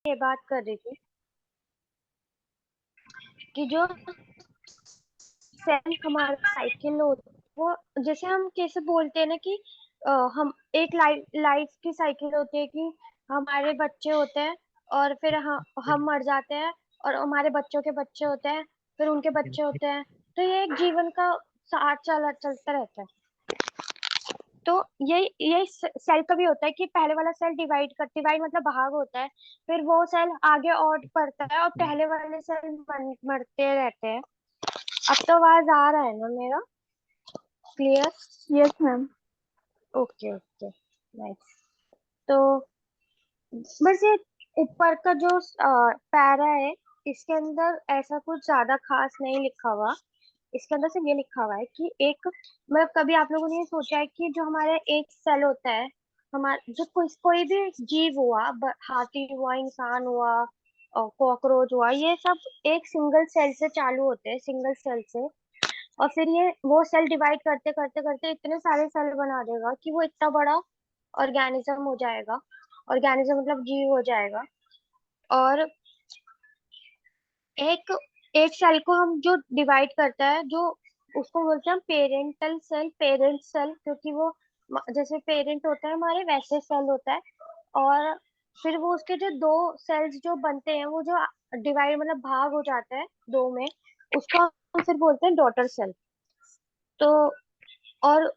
ये बात कर रही थी कि जो सेल हमारा साइकिल हो, वो जैसे हम कैसे बोलते हैं ना कि हम एक लाइफ की साइकिल होती है कि हमारे बच्चे होते हैं और फिर हम मर जाते हैं और हमारे बच्चों के बच्चे होते हैं, फिर उनके बच्चे होते हैं। तो ये एक जीवन का साथ चलता रहता है। तो यही सेल का भी होता है कि पहले वाला सेल डिवाइड मतलब भाग होता है, फिर वो सेल आगे और बढ़ता है और पहले वाले सेल मरते रहते हैं। अब तो आवाज आ रहा है ना मेरा? Clear? Yes ma'am. Okay okay, nice. तो बस ये ऊपर का जो पैरा है, इसके अंदर ऐसा कुछ ज्यादा खास नहीं लिखा हुआ। इसके अंदर सिर्फ ये लिखा हुआ है कि एक, मतलब कभी आप लोगों ने ये सोचा है कि जो हमारा एक सेल होता है, हमारा जो कोई भी जीव हुआ, हाथी हुआ, इंसान हुआ, कॉकरोच हुआ, ये सब एक सिंगल सेल से चालू होते हैं, सिंगल सेल से। और फिर ये वो सेल डिवाइड करते करते करते इतने सारे सेल बना देगा कि वो इतना बड़ा ऑर्गेनिज्म हो जाएगा। ऑर्गेनिज्म मतलब जीव हो जाएगा। और एक एक सेल को हम जो डिवाइड करता है, जो उसको बोलते हैं हम पेरेंटल सेल, पेरेंट सेल, क्योंकि वो जैसे पेरेंट होता है हमारे, वैसे सेल होता है। और फिर वो उसके जो दो सेल्स जो बनते हैं, वो जो डिवाइड मतलब भाग हो जाता है दो में, उसको हम फिर बोलते हैं डॉटर सेल। तो और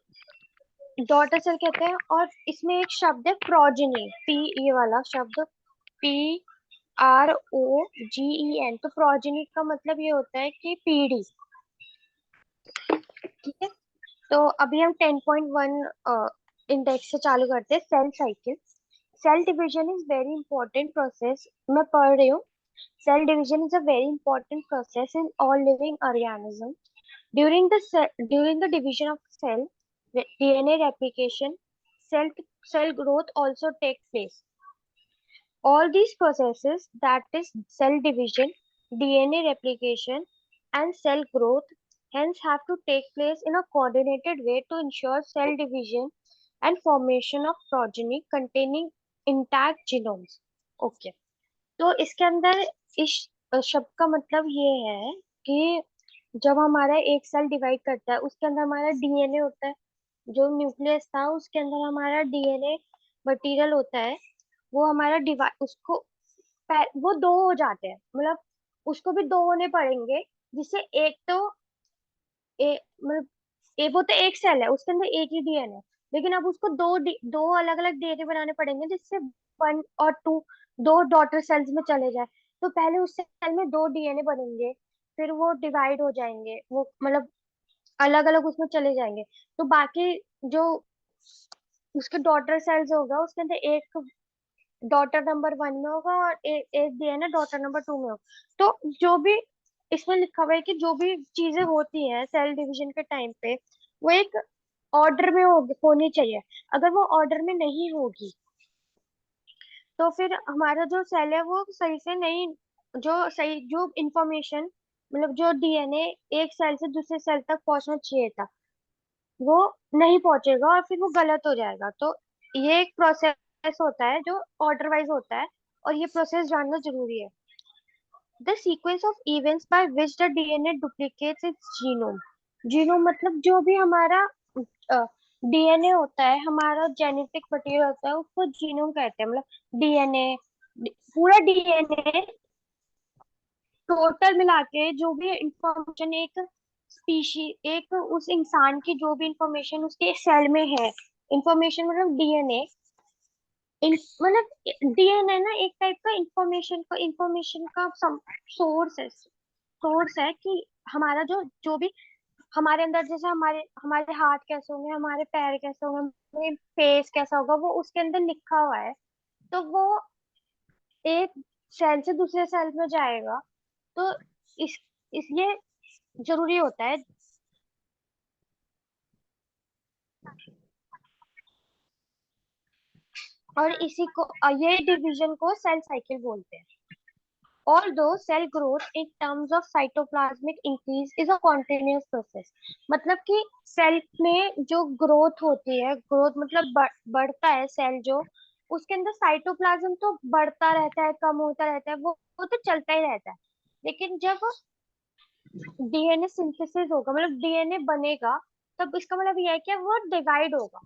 डॉटर सेल कहते हैं। और इसमें एक शब्द है प्रोजेनी, पी, ये वाला शब्द, PROGEN। तो प्रोजेनी का मतलब ये होता है कि पीढ़ी। ठीक है। तो अभी हम 10.1 इंडेक्स से चालू करते हैं, cell cycle. Cell division is very important process, मैं पढ़ रही हूँ। Cell division is a very important process in all living organism. During the division of cell, DNA replication, cell cell growth also take place. All these processes, that is cell division, DNA replication, and cell growth, hence have to take place in a coordinated way to ensure cell division and formation of progeny containing intact genomes. Okay. तो इसके अंदर इस शब्द का मतलब ये है कि जब हमारा एक सेल डिवाइड करता है, उसके अंदर हमारा डीएनए होता है। जो न्यूक्लियस था उसके अंदर हमारा डीएनए मटेरियल होता है। वो हमारा डिवाइड उसको वो दो हो जाते हैं, मतलब उसको भी दो होने पड़ेंगे, जिससे एक तो मतलब वो तो एक सेल है, उसके अंदर एक ही डीएनए। लेकिन अब उसको दो अलग अलग डीएनए बनाने पड़ेंगे, जिससे 1 और 2 दो डॉटर सेल्स में चले जाए। तो पहले उस सेल में दो डीएनए बनेंगे, फिर वो डिवाइड हो जाएंगे, वो मतलब अलग अलग उसमें चले जाएंगे। तो बाकी जो उसके डॉटर सेल्स होगा, उसके अंदर एक डॉटर नंबर 1 में होगा और एक डीएनए डॉटर नंबर 2 में होगा। तो जो भी इसमें लिखा हुआ है कि जो भी चीजें होती हैं सेल डिवीजन के टाइम पे, वो एक ऑर्डर में होनी चाहिए। अगर वो ऑर्डर में नहीं होगी, तो फिर हमारा जो सेल है वो सही से नहीं, जो सही जो इंफॉर्मेशन, मतलब जो डीएनए एक सेल से दूसरे सेल तक पहुंचना चाहिए था, वो नहीं पहुंचेगा और फिर वो गलत हो जाएगा। तो ये एक प्रोसेस होता है जो ऑर्डर वाइज होता है, और ये प्रोसेस जानना जरूरी है। The sequence of events by which the DNA duplicates it's genome. Genome मतलब जो भी हमारा डीएनए होता है, हमारा जेनेटिक मटेरियल होता है, उसको जीनोम कहते हैं। मतलब डीएनए, पूरा डीएनए टोटल मिला के जो भी इंफॉर्मेशन एक स्पीशी, एक उस इंसान की जो भी इंफॉर्मेशन उसके सेल में है, इंफॉर्मेशन मतलब डीएनए, मतलब डीएनए ना एक टाइप का इंफॉर्मेशन का सोर्स है। सोर्स है कि हमारा जो जो भी हमारे अंदर, जैसे हमारे हमारे हाथ कैसे होंगे, हमारे पैर कैसे होंगे, हमारे फेस कैसा होगा, वो उसके अंदर लिखा हुआ है। तो वो एक सेल से दूसरे सेल में जाएगा। तो इसलिए जरूरी होता है। और इसी को ये डिवीजन को सेल साइकिल बोलते हैं। Although cell growth in terms of cytoplasmic increase is a continuous process, मतलब कि सेल में जो ग्रोथ होती है, ग्रोथ मतलब बढ़ता है सेल जो, उसके अंदर साइटोप्लाज्म तो बढ़ता रहता है, कम होता रहता है, वो तो चलता ही रहता है। लेकिन जब डीएनए सिंथेसिस होगा, मतलब डीएनए बनेगा, तब इसका मतलब यह है कि वो डिवाइड होगा।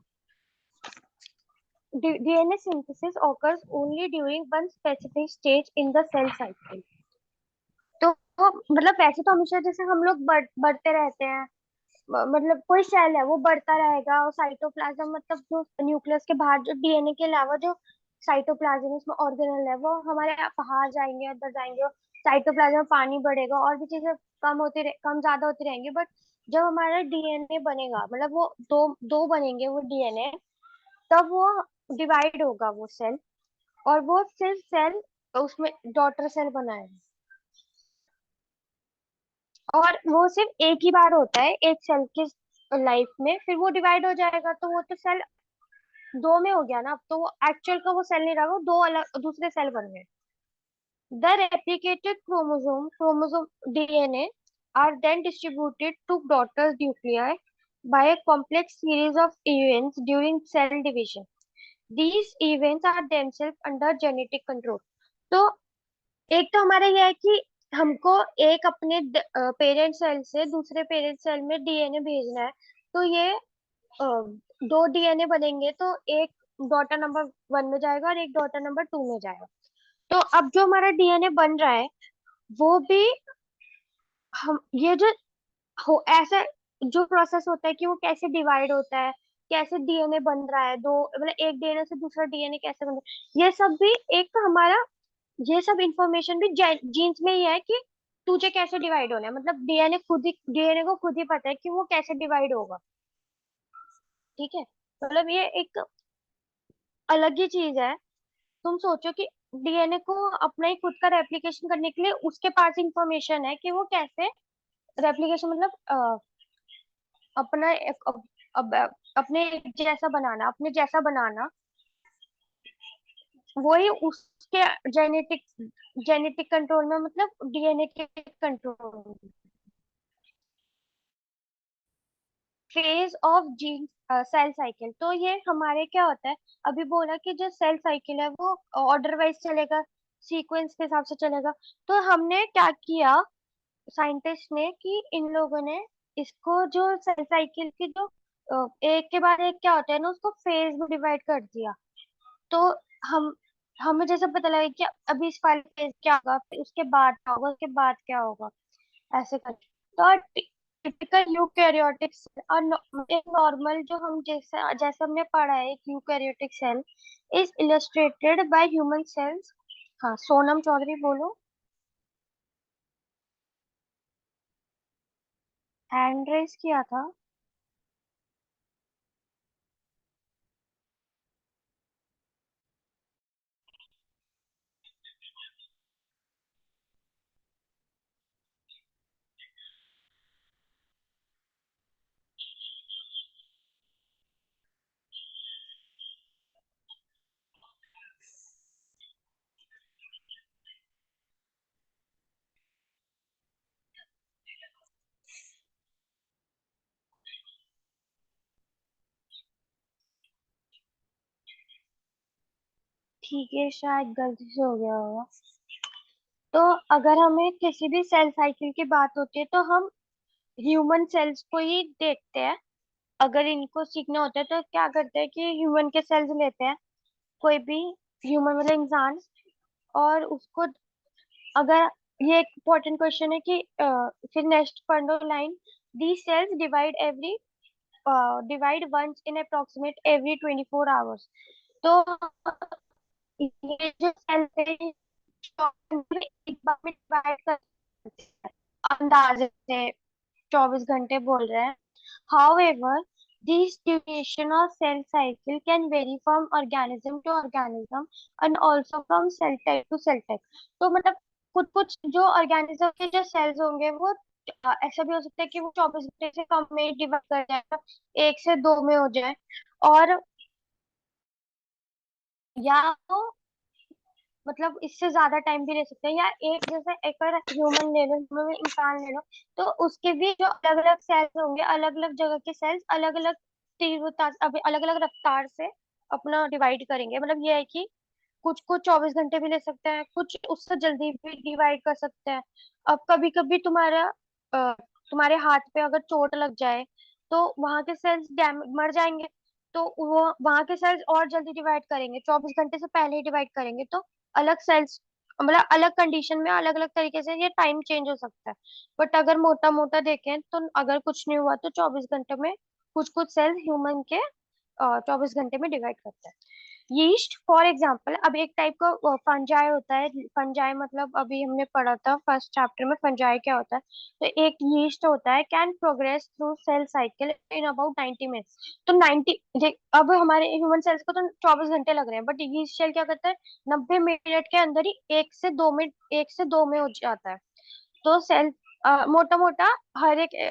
DNA synthesis occurs only during one specific stage in the cell cycle। तो मतलब वैसे तो हमेशा जैसे हम लोग बढ़ते रहते हैं, मतलब कोई सेल है वो बढ़ता रहेगा, और साइटोप्लाज्म मतलब जो न्यूक्लियस के बाहर जो डीएनए के अलावा जो साइटोप्लाज्म उसमें ऑर्गेनल है वो हमारे बाहर जाएंगे, अंदर जाएंगे, साइटोप्लाज्म में पानी बढ़ेगा और भी चीजें कम ज्यादा होती रहेंगी। बट जब हमारा डीएनए बनेगा, मतलब वो दो दो बनेंगे वो डीएनए, तब वो डिवाइड होगा वो सेल, और वो सिर्फ सेल उसमें डॉटर सेल बनाएगा। और वो सिर्फ एक ही बार होता है एक सेल के लाइफ में, फिर वो डिवाइड हो जाएगा, तो वो तो सेल दो में हो गया ना, अब तो वो एक्चुअल का वो सेल नहीं रहा, वो दो अलग दूसरे सेल बन गए। The replicated chromosome DNA are then distributed to daughter nuclei by a complex series of events during cell division. These events are themselves under genetic control। तो एक तो हमारा यह है कि हमको एक अपने पेरेंट सेल से दूसरे पेरेंट सेल में डीएनए भेजना है। तो ये अ, दो डीएनए बनेंगे, तो एक डॉटर नंबर 1 में जाएगा और एक डॉटर नंबर 2 में जाएगा। तो अब जो हमारा डीएनए बन रहा है वो भी हम ये जो हो ऐसा जो प्रोसेस होता है कि वो कैसे डिवाइड होता है, कैसे डीएनए बन रहा है, दो मतलब एक डीएनए से दूसरा डीएनए कैसे बन रहा है, ये सब भी एक हमारा, ये सब इंफॉर्मेशन भी जीन्स में ही है कि तुझे कैसे डिवाइड होना है। मतलब डीएनए को खुद ही पता है कि वो कैसे डिवाइड होगा। ठीक है, मतलब ये एक अलग ही चीज है। तुम सोचो कि डीएनए को अपना ही खुद का रेप्लिकेशन करने के लिए उसके पास इंफॉर्मेशन है कि वो कैसे रेप्लिकेशन, मतलब अपना अब अपने जैसा बनाना, अपने जैसा बनाना, वही उसके जेनेटिक जेनेटिक कंट्रोल में, मतलब डीएनए के control. Phase of gene cell cycle, तो ये हमारे क्या होता है, अभी बोला कि जो सेल साइकिल है वो ऑर्डर वाइज चलेगा, सीक्वेंस के हिसाब से चलेगा। तो हमने क्या किया साइंटिस्ट ने कि इन लोगों ने इसको जो सेल साइकिल की जो एक के बाद एक क्या होता है ना, उसको फेज में डिवाइड कर दिया। तो हम हमें जैसे पता लगा कि अभी इस फाइल फेज क्या होगा, फिर उसके बाद क्या होगा, उसके बाद क्या होगा, ऐसे कर। तो टिपिकल यूकैरियोटिक सेल और एक नॉर्मल जो हम जैसा जैसा हमने पढ़ा है एक eukaryotic cell is illustrated by human cells. हाँ, सोनम चौधरी बोलो। हैंड रेस किया था। ठीक है, शायद गलती से हो गया होगा। तो अगर हमें किसी भी सेल साइकिल की बात होती है तो हम ह्यूमन सेल्स को ही देखते हैं। अगर इनको सीखना होता है तो क्या करते हैं कि ह्यूमन के सेल्स लेते हैं, कोई भी ह्यूमन मतलब इंसान, और उसको अगर ये एक इम्पोर्टेंट क्वेश्चन है कि फिर नेक्स्ट पढ़ लो line, the cells divide once in approximately every 24 hours. तो ये जो सेल है एक बार में डिवाइड कर अंदाजे से 24 घंटे बोल रहे हैं। However, this duration of cell cycle can vary from organism to organism and also from cell type to cell type। तो मतलब कुछ कुछ जो ऑर्गेनिज्म के जो सेल्स होंगे वो ऐसा भी हो सकता है कि वो 24 घंटे से कम में डिवाइड कर जाएगा, एक से दो में हो जाए। और या तो मतलब इससे ज्यादा टाइम भी ले सकते हैं, या एक जैसे एक और ह्यूमन ले लो, ह्यूमन इंसान ले लो, तो उसके भी जो अलग अलग सेल्स होंगे, अलग अलग जगह के सेल्स अलग अलग तीव्रता, अभी अलग अलग रफ्तार से अपना डिवाइड करेंगे। मतलब ये है कि कुछ कुछ 24 घंटे भी ले सकते हैं, कुछ उससे जल्दी भी डिवाइड कर सकते हैं। अब कभी कभी अ, तुम्हारे हाथ पे अगर चोट लग जाए तो वहां के सेल्स डैमेज मर जाएंगे, तो वो वहां के सेल्स और जल्दी डिवाइड करेंगे, 24 घंटे से पहले ही डिवाइड करेंगे, तो अलग सेल्स, मतलब अलग कंडीशन में अलग अलग तरीके से ये टाइम चेंज हो सकता है। बट अगर मोटा मोटा देखें तो अगर कुछ नहीं हुआ तो 24 घंटे में कुछ कुछ सेल्स ह्यूमन के 24 घंटे में डिवाइड करता है। यीस्ट फॉर एग्जाम्पल, अब एक टाइप का फंजाई होता है। फंजाई मतलब अभी हमने पढ़ा था फर्स्ट चैप्टर में फंजाई क्या होता है। तो एक यीस्ट होता है, can progress through cell cycle in about 90 minutes. तो 90 अब हमारे ह्यूमन सेल्स को तो 24 घंटे लग रहे हैं, बट यीस्ट सेल क्या करता है, 90 मिनट के अंदर ही 1 से 2 मिनट, 1 से 2 में हो जाता है। तो सेल मोटा मोटा हर एक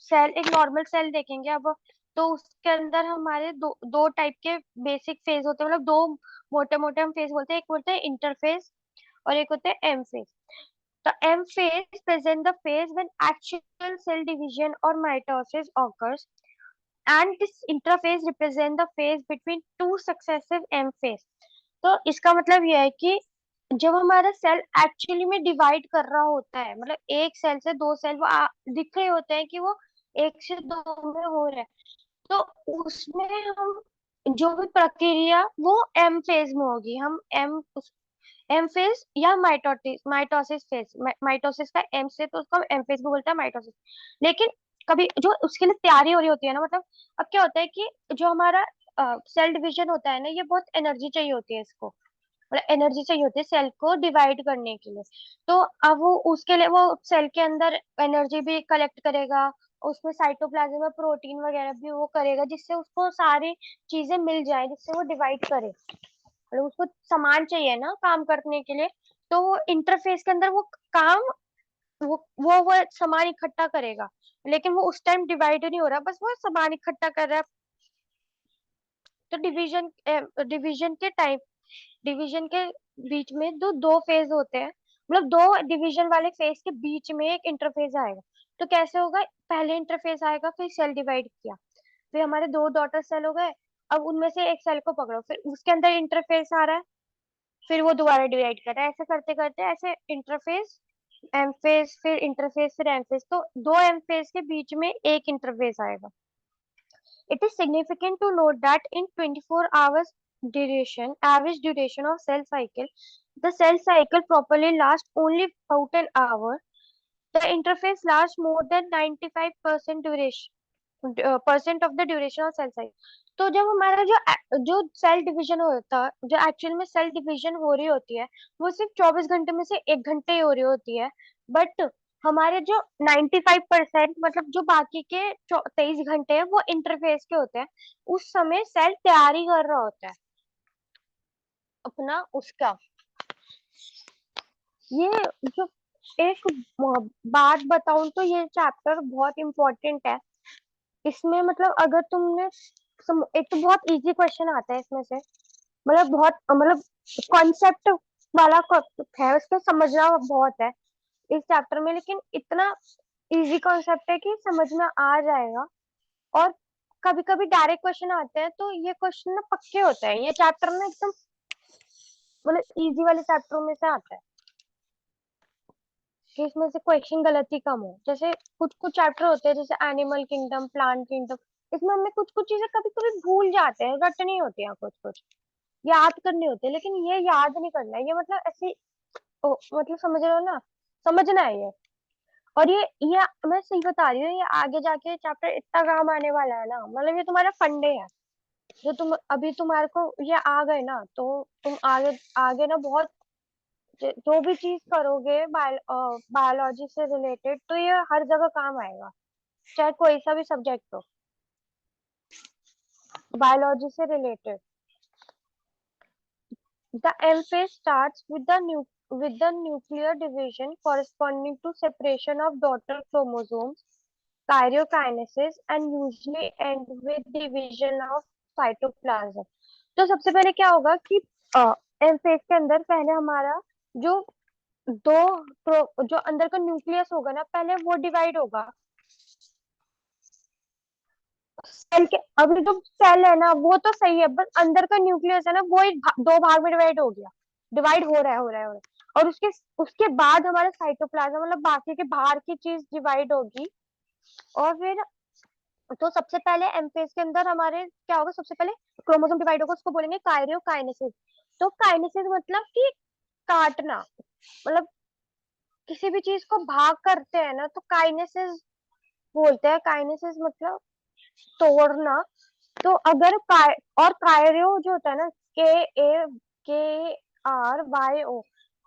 सेल, एक नॉर्मल सेल देखेंगे अब, तो उसके अंदर हमारे दो दो टाइप के बेसिक फेज होते हैं, मतलब दो मोटे मोटे हम फेज बोलते हैं, एक बोलते हैं इंटरफेज और एक होते हैं एम फेज। तो M phase present the phase when actual cell division और mitosis occurs, and this interface represent the phase between two successive M phase। तो इसका मतलब यह है कि जब हमारा सेल एक्चुअली में डिवाइड कर रहा होता है, मतलब एक सेल से दो सेल वो दिख रहे होते हैं कि वो 1 से 2 में हो रहा है, तो उसमें हम जो भी प्रक्रिया वो एम फेज में होगी। हम एम फेज या माइटोसिस फेज, माइटोसिस का एम से, तो उसको हम एम फेज भी बोलते हैं, माइटोसिस। लेकिन कभी जो उसके लिए तैयारी हो रही होती है ना, मतलब अब क्या होता है कि जो हमारा सेल डिवीजन होता है ना, ये बहुत एनर्जी चाहिए होती है इसको, मतलब एनर्जी चाहिए होती है सेल को डिवाइड करने के लिए। तो अब वो उसके लिए वो सेल के अंदर एनर्जी भी कलेक्ट करेगा, उसमें साइटोप्लाज्म में प्रोटीन वगैरह भी वो करेगा, जिससे उसको सारी चीजें मिल जाए, जिससे वो डिवाइड करे। मतलब उसको सामान चाहिए ना काम करने के लिए, तो वो इंटरफेस के अंदर वो काम, वो सामान इकट्ठा करेगा, लेकिन वो उस टाइम डिवाइड नहीं हो रहा, बस वो सामान इकट्ठा कर रहा है। तो डिवीजन के बीच में दो दो फेज होते हैं, मतलब दो डिवीजन वाले फेज के बीच में एक इंटरफेज आएगा। तो कैसे होगा, पहले इंटरफेस आएगा, फिर सेल डिवाइड किया, फिर हमारे दो डॉटर सेल हो गए, अब उनमें से एक सेल को पकड़ो, फिर उसके अंदर इंटरफेस आ रहा है, फिर वो दोबारा डिवाइड कर रहा है, ऐसे करते करते ऐसे इंटरफेस, एम फेज, फिर इंटरफेस, फिर एम फेज, तो दो एम फेज के बीच में एक इंटरफेस आएगा। It is significant to note that in 24 hours average duration of cell cycle, the cell cycle properly lasts only about an hour. The interface lasts more than 95% duration, percent of the duration of cell cycle. तो जब हमारा जो cell division होता है, जो actual में cell division हो रही होती है, वो सिर्फ 24 घंटे में से 1 घंटे ही हो रही होती है। बट हमारे जो 95%, मतलब जो बाकी के 23 घंटे हैं वो इंटरफेस के होते हैं। उस समय सेल तैयारी कर रहा होता है अपना उसका। ये जो एक बात बताऊं तो ये चैप्टर बहुत इम्पोर्टेंट है। इसमें मतलब अगर तुमने एक तो बहुत इजी क्वेश्चन आता है इसमें से, मतलब बहुत, मतलब कॉन्सेप्ट वाला है, उसको समझना बहुत है इस चैप्टर में, लेकिन इतना इजी कॉन्सेप्ट है कि समझ में आ जाएगा। और कभी कभी डायरेक्ट क्वेश्चन आते हैं, तो ये क्वेश्चन ना पक्के होते हैं, ये चैप्टर ना एकदम मतलब इजी वाले चैप्टरों में से आता है कि इसमें से क्वेश्चन गलत ही कम हो। जैसे कुछ कुछ चैप्टर होते हैं जैसे एनिमल किंगडम, प्लांट किंगडम, इसमें हमें कुछ कुछ चीजें कभी कभी भूल जाते हैं, रटनी होती है, कुछ कुछ याद करनी होती है, लेकिन ये याद नहीं करना है, ये मतलब ऐसे मतलब समझ रहे हो ना, समझना है ये। और ये मैं सही बता रही हूँ, ये आगे जाके चैप्टर इतना काम आने वाला है ना, मतलब ये तुम्हारा फंडे है। जो तुम अभी तुम्हारे को ये आ गए ना, तो तुम आगे आगे ना बहुत जो भी चीज करोगे बायोलॉजी से रिलेटेड, तो ये हर जगह काम आएगा, चाहे कोई सा भी सब्जेक्ट हो बायोलॉजी से related. The M phase starts with the nuclear division corresponding to separation of daughter chromosomes, karyokinesis, and usually end with division of cytoplasm। तो सबसे पहले क्या होगा कि एम फेज के अंदर पहले हमारा जो जो अंदर का न्यूक्लियस होगा ना, पहले वो डिवाइड होगा सेल के अभी जो सेल है ना वो तो सही है, बस अंदर का न्यूक्लियस है ना वो दो भाग में डिवाइड हो गया, डिवाइड हो रहा है। और उसके उसके बाद हमारा साइटोप्लाज्म मतलब बाकी के बाहर की चीज डिवाइड होगी। और फिर तो सबसे पहले एम फेज के अंदर हमारे क्या होगा, सबसे पहले क्रोमोसोम डिवाइड होगा, उसको बोलेंगे काइरियोकाइनेसिस। तो काइनेसिस मतलब कि काटना, मतलब किसी भी चीज को भाग करते हैं ना तो काइनेसिस बोलते हैं। काइनेसिस मतलब तोड़ना। तो अगर और कायरो जो होता है ना, KARYO,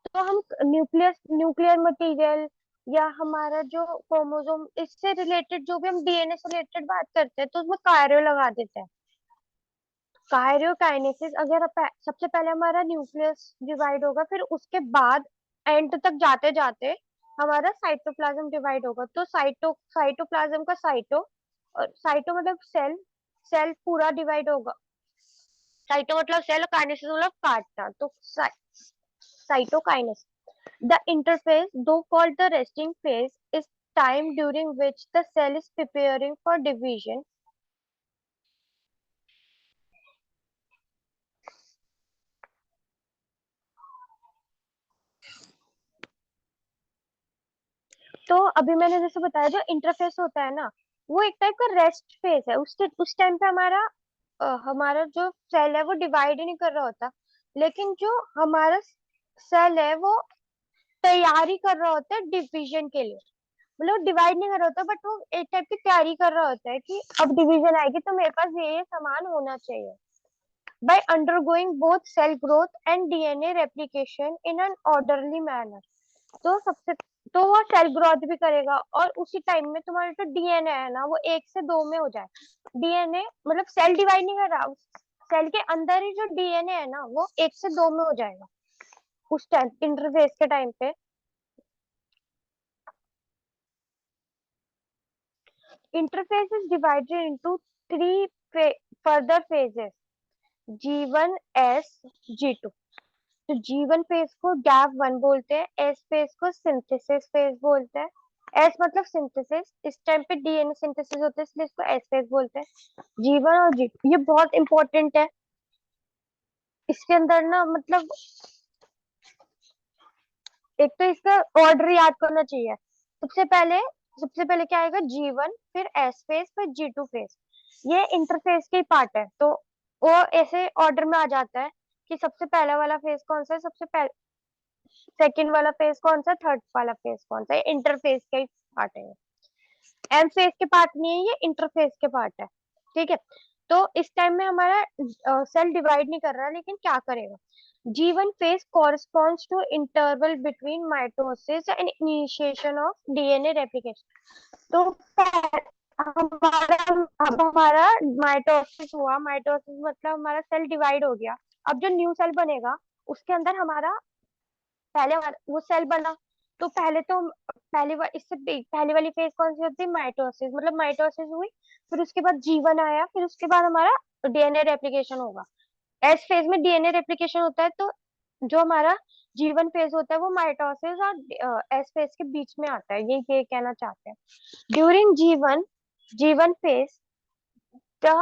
तो हम न्यूक्लियस न्यूक्लियर मटेरियल या हमारा जो क्रोमोसोम इससे रिलेटेड जो भी हम डीएनए से रिलेटेड बात करते हैं तो उसमें कायरो लगा देते हैं। कायरोकाइनेसिस अगर सबसे पहले हमारा न्यूक्लियस डिवाइड होगा, फिर उसके बाद एंड तक जाते जाते हमारा साइटोप्लाज्म डिवाइड होगा। तो साइटोप्लाज्म का और साइटो मतलब सेल, सेल पूरा डिवाइड होगा। साइटो मतलब सेल, काइनेसिस मतलब काटना। तो cytokinesis, the interphase, though called the resting phase, is time during which the cell is preparing for division. तो अभी मैंने जैसे बताया जो इंटरफेस होता है ना वो एक टाइप का रेस्ट फेज है। उस टाइम पे हमारा जो सेल है वो डिवाइड ही नहीं कर रहा होता, लेकिन जो हमारा सेल है वो तैयारी कर रहा होता है डिवीजन के लिए। मतलब डिवाइड नहीं कर रहा होता बट वो एक टाइप की तैयारी कर रहा होता है कि अब डिवीजन आएगी तो मेरे पास ये सामान होना चाहिए। By undergoing both cell growth and DNA replication in an orderly manner. तो सबसे तो वो सेल ग्रोथ भी करेगा और उसी टाइम में तुम्हारा जो डीएनए है ना वो 1 से 2 में हो जाए। डीएनए मतलब सेल डिवाइड नहीं कर रहा, सेल के अंदर ही जो डीएनए है ना वो 1 से 2 में हो जाएगा उस टाइम इंटरफेस के टाइम पे। Interface is divided into 3 further phases, G1, S, G2। तो G1 फेज को गैप 1 बोलते हैं, एस फेज को सिंथेसिस फेज बोलते हैं। एस मतलब सिंथेसिस, इस टाइम पे डीएनए सिंथेसिस होता है इसलिए इसको एस फेज बोलते हैं। G1 और G2 ये बहुत इंपॉर्टेंट है। इसके अंदर ना मतलब एक तो इसका ऑर्डर याद करना चाहिए। सबसे पहले क्या आएगा, G1, फिर एस फेज, फिर G2 फेज। ये इंटरफेस के पार्ट है तो वो ऐसे ऑर्डर में आ जाता है कि सबसे पहला वाला फेज कौन सा है, सबसे पहले सेकंड वाला फेज कौन सा, थर्ड वाला फेज कौन सा है। इंटरफेस का ही पार्ट है। एम फेज के पार्ट नहीं है, ये इंटरफेस के पार्ट है। ठीक है। तो इस टाइम में हमारा सेल डिवाइड नहीं कर रहा लेकिन क्या करेगा। G1 phase corresponds to interval between mitosis and initiation of DNA replication। तो हमारा अब हमारा माइटोसिस हुआ, माइटोसिस मतलब हमारा सेल डिवाइड हो गया। अब जो न्यू सेल बनेगा उसके अंदर हमारा वो सेल बना। तो पहली वाली फेज कौन सी होती है, माइटोसिस, मतलब माइटोसिस हुई। फिर उसके बाद G1 आया, फिर उसके बाद हमारा डीएनए रेप्लिकेशन होगा। एस फेज में डीएनए रेप्लिकेशन होता है। तो जो हमारा G1 फेज होता है वो माइटोसिस और एस फेज के बीच में आता है, ये कहना चाहते हैं। During G1 phase, the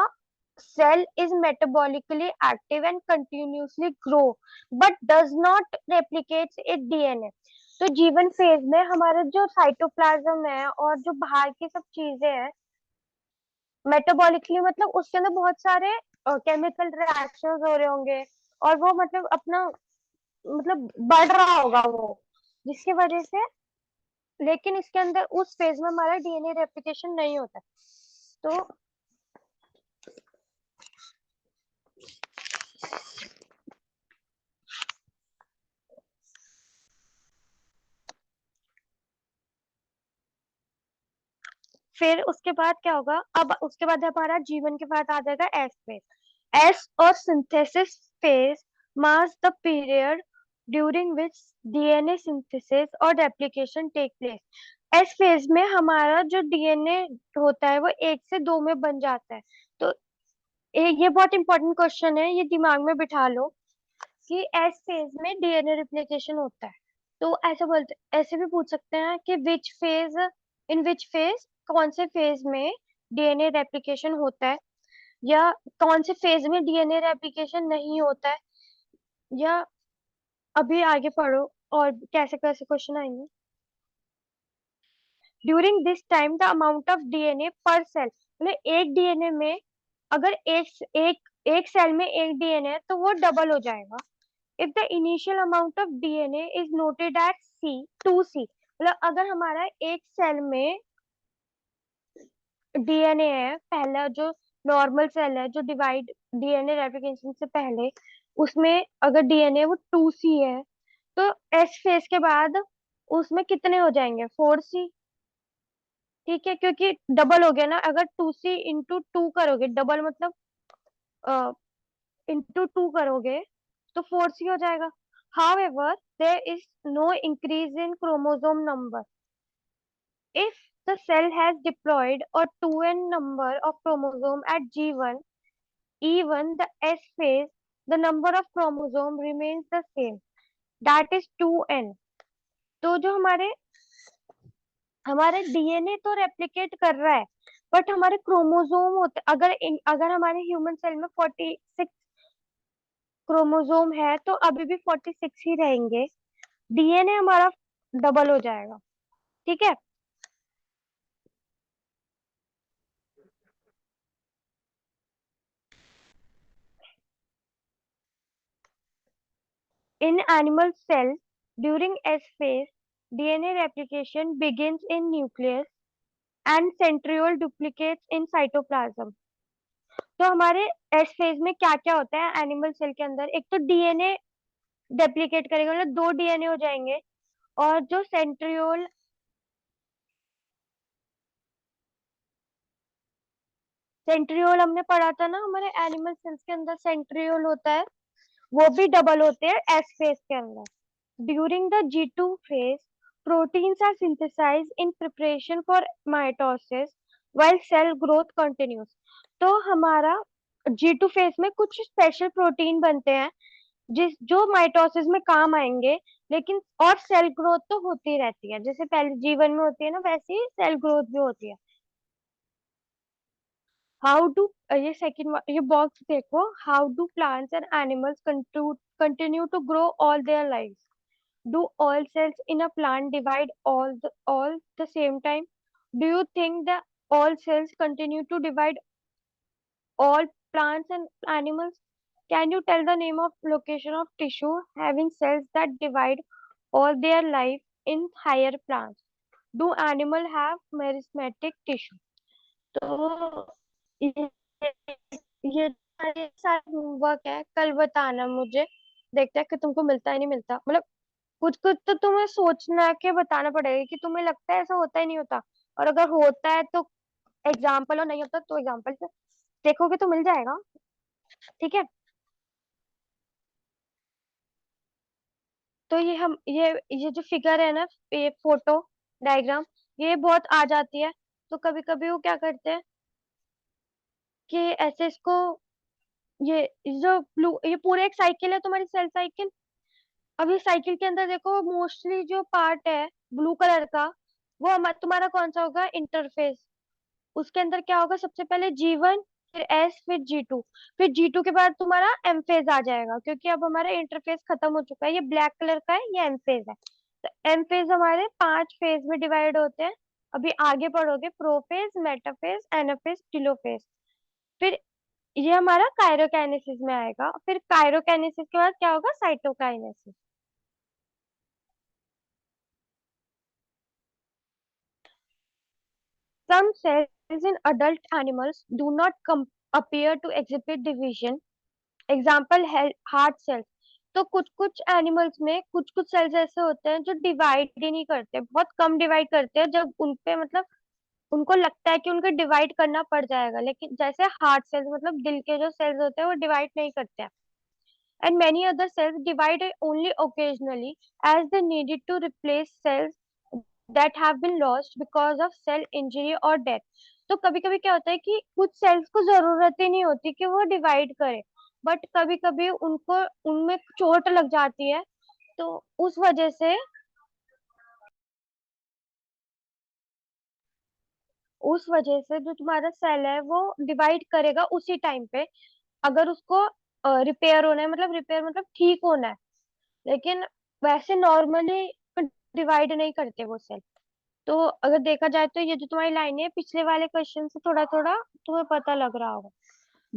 cell is metabolically active and continuously grow but does not replicate its DNA। तो G1 फेज में हमारा जो साइटोप्लाज्म है और जो बाहर की सब चीजें हैं मेटाबॉलिकली मतलब उसके अंदर बहुत सारे केमिकल रिएक्शंस हो रहे होंगे और वो मतलब अपना मतलब बढ़ रहा होगा वो, जिसकी वजह से, लेकिन इसके अंदर उस फेज में हमारा डीएनए रेप्लिकेशन नहीं होता। तो फिर उसके बाद क्या होगा, अब उसके बाद हमारा जीवन के बाद आ जाएगा एस फेज। एस और synthesis phase marks the period during which DNA synthesis और replication take place. S phase में हमारा जो डीएनए होता है वो 1 से 2 में बन जाता है। तो ये बहुत इंपॉर्टेंट क्वेश्चन है, ये दिमाग में बिठा लो कि एस फेज में डीएनए रिप्लिकेशन होता है। तो ऐसे भी पूछ सकते हैं कि which phase, in which phase, कौन से फेज में डीएनए रेप्लिकेशन होता है। या कौन से फेज में डीएनए रेप्लिकेशन नहीं होता है, या अभी आगे पढ़ो और कैसे कैसे क्वेश्चन आएंगे। During this time the amount of DNA पर सेल, मतलब एक डीएनए में अगर एक सेल में एक डीएनए है तो वो डबल हो जाएगा। If the initial amount of DNA is noted at C 2C, मतलब अगर हमारा एक सेल में डीएनए है, पहला जो नॉर्मल सेल है जो डिवाइड डीएनए रेप्लिकेशन से पहले, उसमें अगर डीएनए वो 2C है, तो एस फेज के बाद उसमें कितने हो जाएंगे, 4C। ठीक है, क्योंकि डबल हो गया ना, अगर 2C into 2 करोगे, डबल मतलब इंटू 2 करोगे तो 4C हो जाएगा। However, there is no increase in chromosome number. If the cell has diploid or 2n number of chromosome at G1, even the S phase, the number of chromosome remains the same. That is 2n. तो जो हमारे DNA तो replicate कर रहा है, but हमारे chromosome होते, अगर हमारे ह्यूमन सेल में 46 क्रोमोसोम है तो अभी भी 46 ही रहेंगे, डीएनए हमारा डबल हो जाएगा। ठीक है। In animal cell, during S phase, DNA replication begins in nucleus and centriole duplicates in cytoplasm. तो हमारे एस फेज में क्या क्या होता है एनिमल सेल के अंदर, एक तो डीएनए रेप्लिकेट करेगा, मतलब दो डीएनए हो जाएंगे, और जो सेंट्रियोल हमने पढ़ा था ना, हमारे एनिमल सेल्स के अंदर सेंट्रियोल होता है, वो भी डबल होते हैं एस फेज के अंदर। During the G2 phase, proteins are synthesized in preparation for mitosis while cell growth continues. तो हमारा G2 phase में कुछ स्पेशल प्रोटीन बनते हैं जो माइटोसिस में काम आएंगे, लेकिन और सेल ग्रोथ तो होती रहती है, जैसे पहले जीवन में होती है ना, वैसे ही सेल ग्रोथ भी होती है। हाउ डू, ये सेकंड ये बॉक्स देखो, how do plants and animals continue to grow all their life. Do all cells in a plant divide all the same time? Do you think that all cells continue to divide all plants and animals? Can you tell the name of location of tissue having cells that divide all their life in higher plants? Do animal have meristematic tissue? तो ये ये सारा homework है, कल बताना मुझे, देखते हैं कि तुमको मिलता है नहीं मिलता, मतलब कुछ कुछ तो तुम्हें सोचना के बताना पड़ेगा कि तुम्हें लगता है ऐसा होता ही नहीं होता, और अगर होता है तो एग्जाम्पल, और नहीं होता तो एग्जाम्पल से देखोगे तो मिल जाएगा। ठीक है। तो ये जो फिगर है ना, ये फोटो डायग्राम, ये बहुत आ जाती है, तो कभी कभी वो क्या करते हैं कि ऐसे इसको, जो ब्लू, ये पूरे एक साइकिल है तुम्हारी सेल साइकिल। अब ये साइकिल के अंदर देखो, मोस्टली जो पार्ट है ब्लू कलर का, वो तुम्हारा कौन सा होगा, इंटरफेस। उसके अंदर क्या होगा, सबसे पहले G1, फिर S, फिर G2, फिर G2 के बाद तुम्हारा एम फेज आ जाएगा, क्योंकि अब हमारा इंटरफेस खत्म हो चुका है, ये ब्लैक कलर का है, ये एम फेज है। तो एम फेज हमारे 5 फेज में डिवाइड होते हैं, अभी आगे पढ़ोगे, प्रोफेज, मेटाफेज, एनाफेज, टेलोफेज। फिर ये हमारा काइरोकाइनेसिस में आएगा, फिर काइरोकाइनेसिस के बाद क्या होगा, cytokinesis. Some cells in adult animals do not appear to exhibit division. Example है हार्ट सेल्स। तो कुछ कुछ एनिमल्स में कुछ कुछ सेल्स ऐसे होते हैं जो डिवाइड ही नहीं करते, बहुत कम डिवाइड करते हैं, जब उनपे मतलब उनको लगता है कि उनको डिवाइड करना पड़ जाएगा, लेकिन जैसे हार्ट सेल्स मतलब दिल के जो सेल्स होते हैं वो डिवाइड नहीं करते हैं। And many other cells divide only occasionally as they needed to replace cells that have been lost because of cell injury or death। तो कभी कभी क्या होता है कि कुछ सेल्स को जरूरत ही नहीं होती कि वो डिवाइड करे, बट कभी कभी उनको उनमें चोट लग जाती है, तो उस वजह से उस वजह से जो तुम्हारा सेल है वो डिवाइड करेगा उसी टाइम पे, अगर उसको रिपेयर होना है, मतलब रिपेयर मतलब ठीक होना है। लेकिन वैसे नॉर्मली डिवाइड नहीं करते वो सेल। तो अगर देखा जाए तो ये जो तुम्हारी लाइन है पिछले वाले क्वेश्चन से थोड़ा थोड़ा तुम्हें पता लग रहा होगा।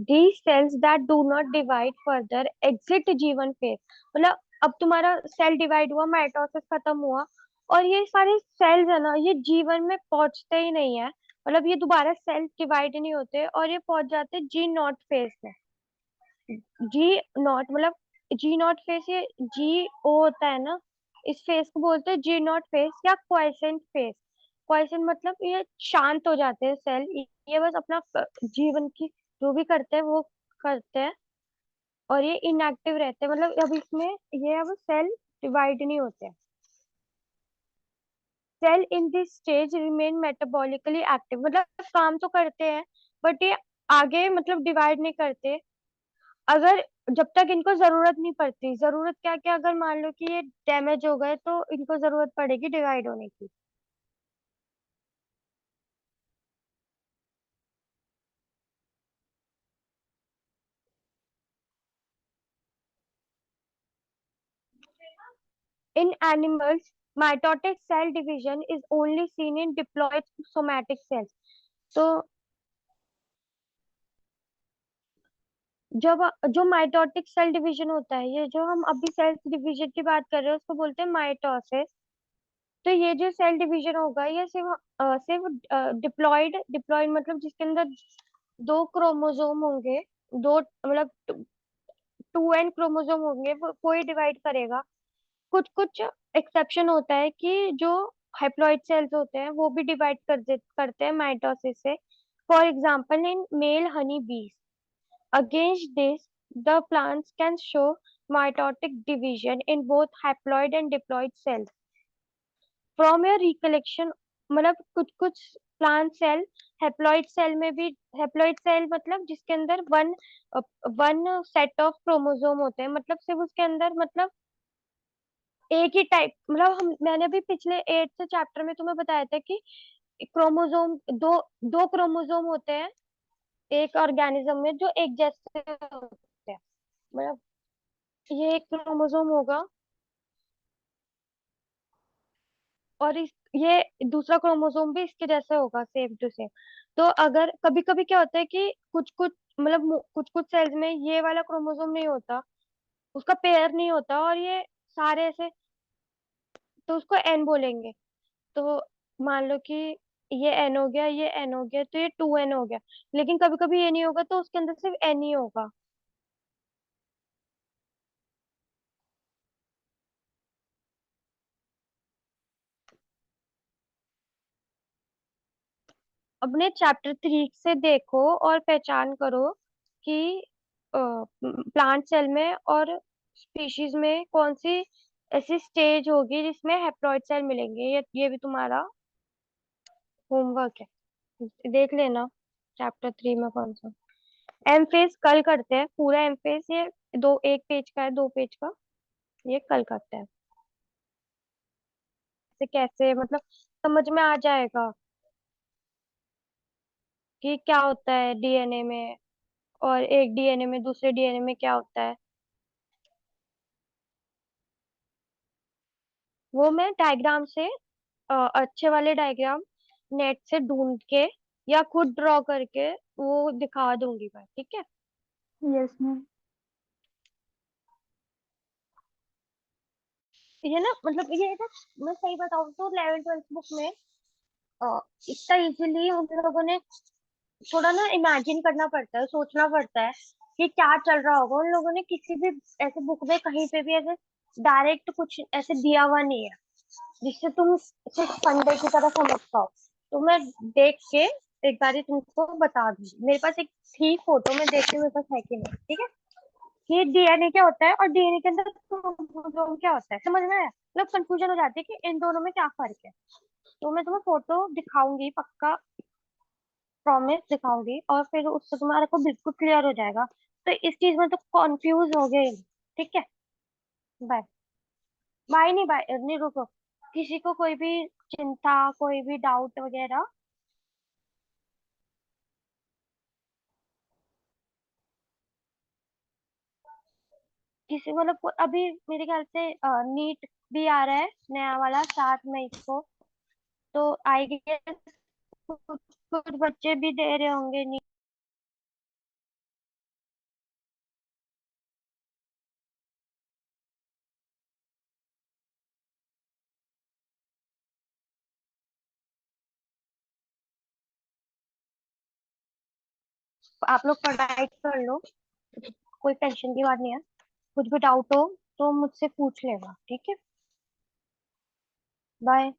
These cells that do not divide further exit G1 phase। मतलब अब तुम्हारा सेल डिवाइड हुआ, माइटोसिस खत्म हुआ, और ये सारे सेल्स है ना, ये जीवन में पहुंचते ही नहीं है। मतलब ये दोबारा सेल डिवाइड नहीं होते और ये पहुंच जाते जी नॉट फेज में। जी नॉट मतलब जी नॉट फेज, ये जी ओ होता है ना, इस फेज को बोलते हैं जी नॉट फेज या क्वाइसेंट फेज। क्वाइसेंट मतलब ये शांत हो जाते हैं सेल, ये बस अपना जीवन की जो भी करते हैं वो करते हैं, और ये इनएक्टिव रहते हैं। मतलब अब इसमें ये अब सेल डिवाइड नहीं होते हैं। Cell in this stage remain metabolically active, मतलब काम तो करते हैं बट ये आगे मतलब डिवाइड नहीं करते। अगर जब तक इनको जरूरत नहीं पड़ती, जरूरत क्या क्या, अगर मान लो कि ये डैमेज हो गए तो इनको जरूरत पड़ेगी डिवाइड होने की। In animals mitotic cell division is only seen in diploid somatic cells. तो जब जो माइटोटिक सेल डिवीजन होता है, ये जो हम अभी सेल डिवीजन की बात कर रहे हैं उसको बोलते हैं माइटोसिस। तो ये जो सेल डिवीजन होगा ये सिर्फ डिप्लॉयड, डिप्लॉयड मतलब जिसके अंदर दो क्रोमोसोम होंगे, दो मतलब टू एन क्रोमोसोम होंगे, वो ही डिवाइड करेगा। कुछ कुछ एक्सेप्शन होता है कि जो हाइप्लॉइड सेल्स होते हैं वो भी डिवाइड करते हैं माइटोसिस से। For example in male honey bees. Against this, the plants can show mitotic division in both haploid and diploid cells. From your recollection, मतलब कुछ कुछ प्लांट सेल हैप्लॉइड सेल में भी, हैप्लॉइड सेल मतलब जिसके अंदर one one set of chromosome होते हैं, मतलब सिर्फ उसके अंदर मतलब एक ही टाइप, मतलब हम मैंने भी पिछले 8th चैप्टर में तुम्हें बताया था कि क्रोमोसोम दो दो क्रोमोसोम होते हैं एक ऑर्गेनिज्म में जो एक जैसे होते हैं। मतलब ये एक क्रोमोसोम होगा और ये दूसरा क्रोमोसोम भी इसके जैसे होगा, सेम टू सेम। तो अगर कभी कभी क्या होता है कि कुछ कुछ मतलब कुछ कुछ सेल्स में ये वाला क्रोमोसोम नहीं होता, उसका पेयर नहीं होता, और ये सारे ऐसे, तो उसको एन बोलेंगे। तो मान लो कि ये एन हो गया, ये एन हो गया, तो ये 2n हो गया। लेकिन कभी कभी ये नहीं होगा तो उसके अंदर सिर्फ एन ही होगा। अपने चैप्टर 3 से देखो और पहचान करो कि प्लांट सेल में और स्पीशीज में कौन सी ऐसी स्टेज होगी जिसमें हैप्लॉइड सेल मिलेंगे। ये भी तुम्हारा होमवर्क है, देख लेना चैप्टर 3 में कौन सा। एम फेज कल करते हैं, पूरा एम फेज ये दो एक पेज का है, 2 पेज का, ये कल करते हैं। कैसे कैसे मतलब समझ में आ जाएगा कि क्या होता है डीएनए में, और एक डीएनए में दूसरे डीएनए में क्या होता है। वो मैं डायग्राम से अच्छे वाले डायग्राम नेट से ढूंढ के या खुद ड्रॉ करके वो दिखा दूंगी मैं, ठीक है। Yes ma'am. ये ना मतलब ये ना, मैं सही बताऊँ तो 11th 12th बुक में इतना इजीली उन लोगों ने थोड़ा ना इमेजिन करना पड़ता है, सोचना पड़ता है कि क्या चल रहा होगा। उन लोगों ने किसी भी ऐसे बुक में कहीं पे भी ऐसे डायरेक्ट कुछ ऐसे दिया हुआ नहीं है जिससे तुम सिर्फ फंडे की तरह समझ पाओ। तो मैं देख के एक बार तुमको बता दूंगी, मेरे पास एक थी फोटो में, देखती हूँ मेरे पास है कि नहीं, ठीक है। कि डीएनए क्या होता है और डीएनए के अंदर क्रोमोसोम क्या होता है, समझ में आया? मतलब कंफ्यूजन हो जाती है कि इन दोनों में क्या फर्क है। तो मैं तुम्हें फोटो दिखाऊंगी पक्का, प्रॉमिस दिखाऊंगी, और फिर उससे तुम्हारे को बिल्कुल क्लियर हो जाएगा। तो इस चीज में तो कॉन्फ्यूज हो गए, ठीक है। बाय। बाय नहीं, बाय नहीं, रुको। किसी को कोई भी चिंता, कोई भी डाउट वगैरह किसी मतलब अभी मेरे ख्याल से नीट भी आ रहा है नया वाला 7 मई को। तो आई गेस कुछ कुछ बच्चे भी दे रहे होंगे नीट। आप लोग पढ़ाई कर लो, कोई टेंशन की बात नहीं है। कुछ भी डाउट हो तो मुझसे पूछ लेना, ठीक है। बाय।